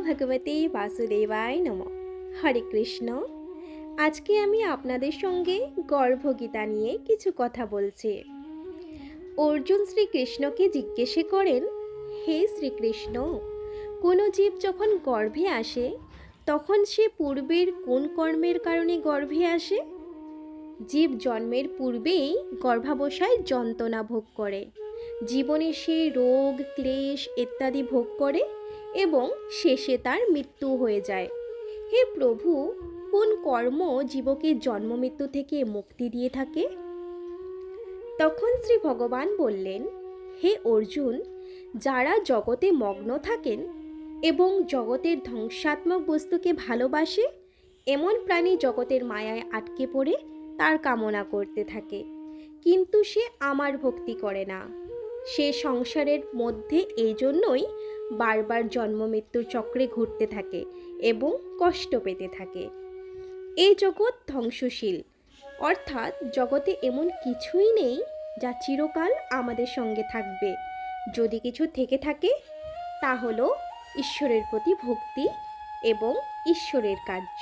ভগবতে বাসুদেবায় নমঃ। হরে কৃষ্ণ। আজকে আমি আপনাদের সঙ্গে গর্ভগীতা নিয়ে কিছু কথা বলছি। অর্জুন শ্রীকৃষ্ণকে জিজ্ঞেস করেন, হে শ্রীকৃষ্ণ, কোনো জীব যখন গর্ভে আসে তখন সে পূর্বের কোন কর্মের কারণে গর্ভে আসে? জীব জন্মের পূর্বেই গর্ভাবস্থায় যন্ত্রণা ভোগ করে, জীবনে সে রোগ ক্লেশ ইত্যাদি ভোগ করে এবং শেষে তার মৃত্যু হয়ে যায়। হে প্রভু, কোন কর্ম জীবকে জন্ম মৃত্যু থেকে মুক্তি দিয়ে থাকে? তখন শ্রী ভগবান বললেন, হে অর্জুন, যারা জগতে মগ্ন থাকেন এবং জগতের ধ্বংসাত্মক বস্তুকে ভালোবাসে, এমন প্রাণী জগতের মায়ায় আটকে পড়ে তার কামনা করতে থাকে, কিন্তু সে আমার ভক্তি করে না। সে সংসারের মধ্যে এই জন্যই বারবার জন্ম মৃত্যুর চক্রে ঘুরতে থাকে এবং কষ্ট পেতে থাকে। এই জগৎ ধ্বংসশীল, অর্থাৎ জগতে এমন কিছুই নেই যা চিরকাল আমাদের সঙ্গে থাকবে। যদি কিছু থেকে থাকে তা হলো ঈশ্বরের প্রতি ভক্তি এবং ঈশ্বরের কার্য।